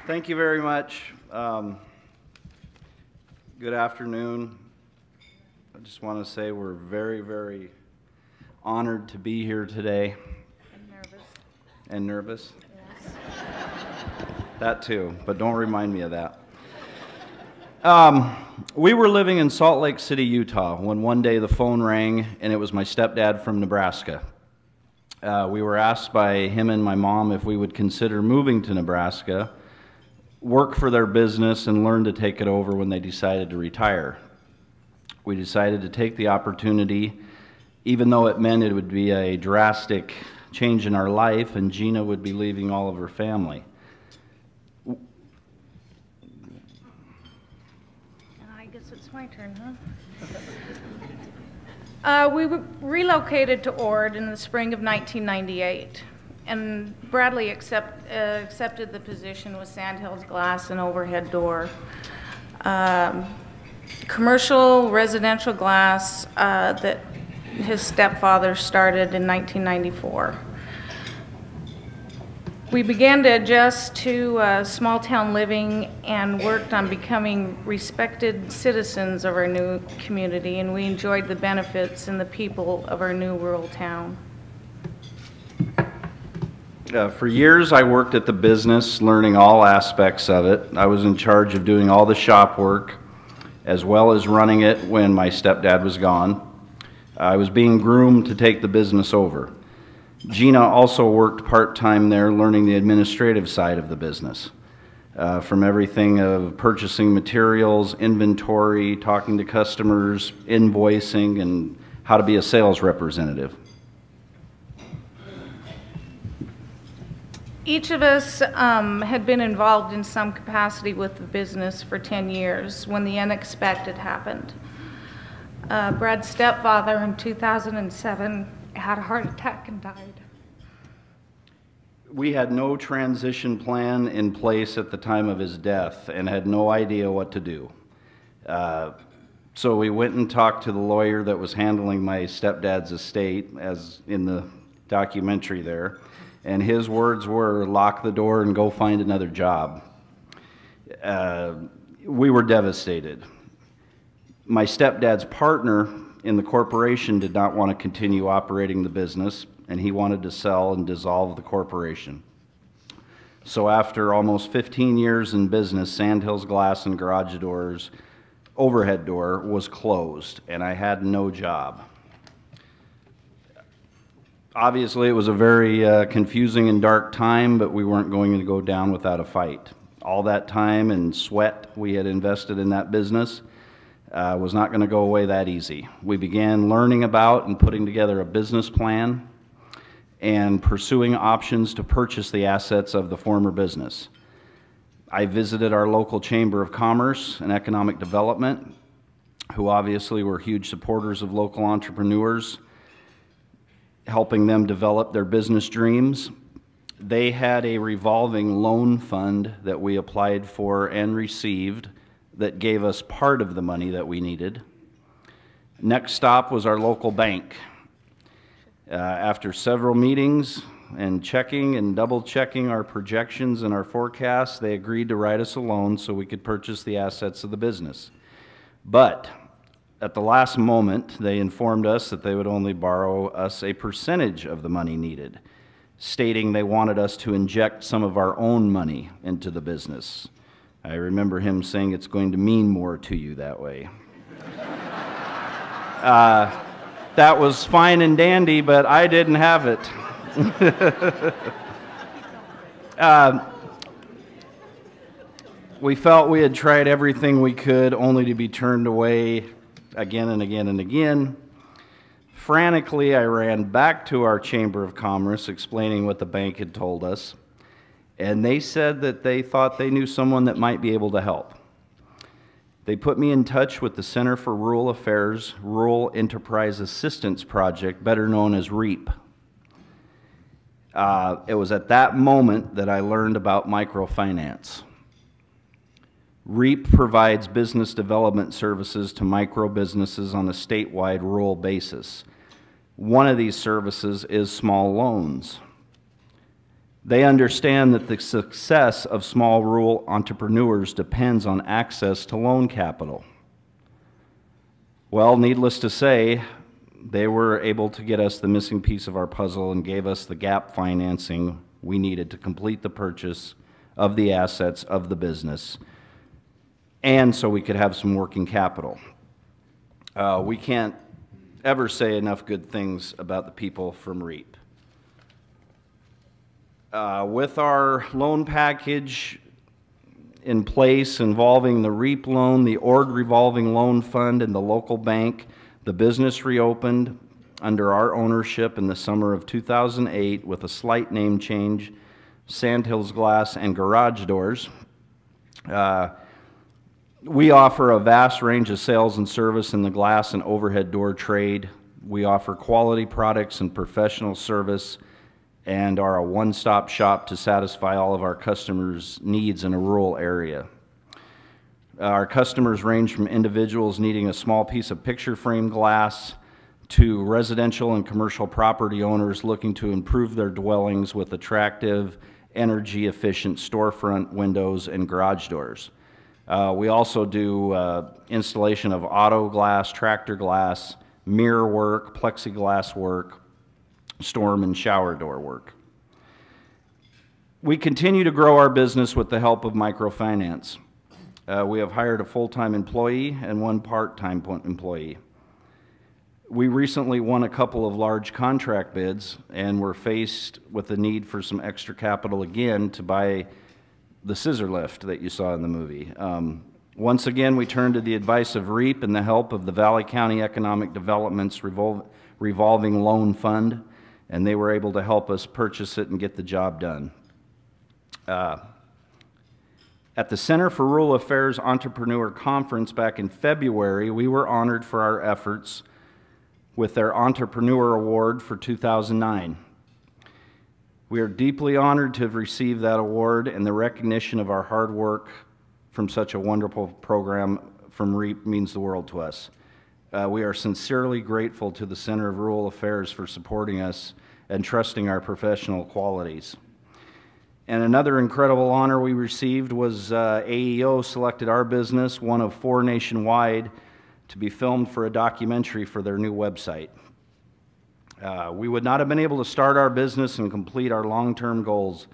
Thank you very much. Good afternoon. I just want to say we're very, very honored to be here today. And nervous. And nervous? Yes. That too, but don't remind me of that. We were living in Salt Lake City, Utah, when one day the phone rang, and it was my stepdad from Nebraska. We were asked by him and my mom if we would consider moving to Nebraska, work for their business, and learn to take it over when they decided to retire. We decided to take the opportunity, even though it meant it would be a drastic change in our life, and Gina would be leaving all of her family. I guess it's my turn, huh? We relocated to Ord in the spring of 1998, and Bradley accepted the position with Sandhills Glass and Overhead Door. Commercial residential glass that his stepfather started in 1994. We began to adjust to small town living and worked on becoming respected citizens of our new community, and we enjoyed the benefits and the people of our new rural town. For years I worked at the business, learning all aspects of it. I was in charge of doing all the shop work, as well as running it when my stepdad was gone. I was being groomed to take the business over. Gina also worked part-time there, learning the administrative side of the business, from everything of purchasing materials, inventory, talking to customers, invoicing, and how to be a sales representative. Each of us had been involved in some capacity with the business for 10 years when the unexpected happened. Brad's stepfather in 2007 had a heart attack and died. We had no transition plan in place at the time of his death and had no idea what to do. So we went and talked to the lawyer that was handling my stepdad's estate, as in the documentary there. And his words were, lock the door and go find another job. We were devastated. My stepdad's partner in the corporation did not want to continue operating the business, and he wanted to sell and dissolve the corporation. So after almost 15 years in business, Sandhills Glass and Garage Doors Overhead Door was closed, and I had no job. Obviously, it was a very confusing and dark time, but we weren't going to go down without a fight. All that time and sweat we had invested in that business was not going to go away that easy. We began learning about and putting together a business plan and pursuing options to purchase the assets of the former business. I visited our local Chamber of Commerce and Economic Development, who obviously were huge supporters of local entrepreneurs, helping them develop their business dreams. They had a revolving loan fund that we applied for and received that gave us part of the money that we needed. Next stop was our local bank. After several meetings and checking and double checking our projections and our forecasts, they agreed to write us a loan so we could purchase the assets of the business. But at the last moment, they informed us that they would only borrow us a percentage of the money needed, stating they wanted us to inject some of our own money into the business. I remember him saying it's going to mean more to you that way. That was fine and dandy, but I didn't have it. We felt we had tried everything we could, only to be turned away again and again and again. Frantically, I ran back to our Chamber of Commerce explaining what the bank had told us, and they said that they thought they knew someone that might be able to help. They put me in touch with the Center for Rural Affairs Rural Enterprise Assistance Project, better known as REAP. It was at that moment that I learned about microfinance. REAP provides business development services to micro businesses on a statewide rural basis. One of these services is small loans. They understand that the success of small rural entrepreneurs depends on access to loan capital. Well, needless to say, they were able to get us the missing piece of our puzzle and gave us the gap financing we needed to complete the purchase of the assets of the business, and so we could have some working capital. We can't ever say enough good things about the people from REAP. With our loan package in place involving the REAP loan, the ORD revolving loan fund, and the local bank, the business reopened under our ownership in the summer of 2008 with a slight name change, Sandhills Glass and Garage Doors. We offer a vast range of sales and service in the glass and overhead door trade. We offer quality products and professional service and are a one-stop shop to satisfy all of our customers' needs in a rural area. Our customers range from individuals needing a small piece of picture frame glass to residential and commercial property owners looking to improve their dwellings with attractive, energy-efficient storefront windows and garage doors. We also do installation of auto glass, tractor glass, mirror work, plexiglass work, storm and shower door work. We continue to grow our business with the help of microfinance. We have hired a full-time employee and one part-time employee. We recently won a couple of large contract bids and were faced with the need for some extra capital again to buy the scissor lift that you saw in the movie. Once again, we turned to the advice of REAP and the help of the Valley County Economic Development's revolving loan fund, and they were able to help us purchase it and get the job done. At the Center for Rural Affairs Entrepreneur Conference back in February, we were honored for our efforts with their Entrepreneur Award for 2009. We are deeply honored to have received that award, and the recognition of our hard work from such a wonderful program from REAP means the world to us. We are sincerely grateful to the Center of Rural Affairs for supporting us and trusting our professional qualities. And another incredible honor we received was AEO selected our business, one of 4 nationwide, to be filmed for a documentary for their new website. We would not have been able to start our business and complete our long-term goals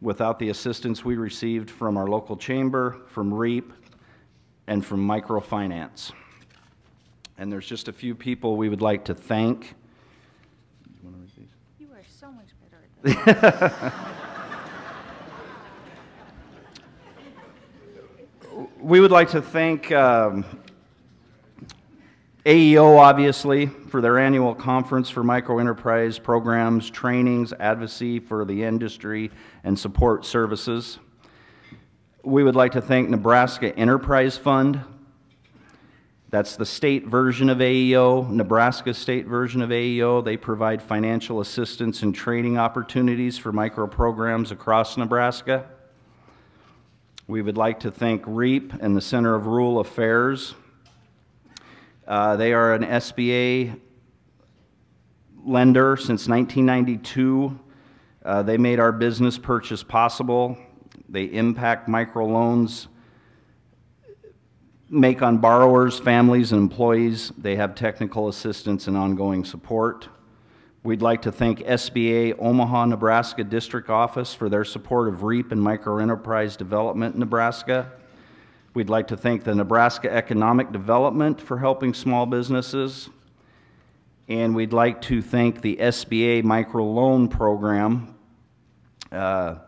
without the assistance we received from our local chamber, from REAP, and from microfinance. And there's just a few people we would like to thank. You want to read these? You are so much better at that. We would like to thank AEO, obviously, for their annual conference for microenterprise programs, trainings, advocacy for the industry, and support services. We would like to thank Nebraska Enterprise Fund. That's the state version of AEO, Nebraska state version of AEO. They provide financial assistance and training opportunities for micro programs across Nebraska. We would like to thank REAP and the Center of Rural Affairs. They are an SBA lender since 1992. They made our business purchase possible. They impact microloans, make on borrowers, families, and employees. They have technical assistance and ongoing support. We'd like to thank SBA Omaha, Nebraska District Office for their support of REAP and microenterprise development in Nebraska. We'd like to thank the Nebraska Economic Development for helping small businesses. And we'd like to thank the SBA Microloan Program. The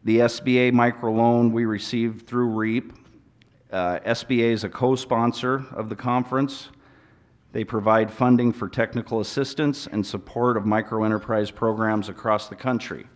SBA Microloan we received through REAP. SBA is a co-sponsor of the conference. They provide funding for technical assistance and support of microenterprise programs across the country.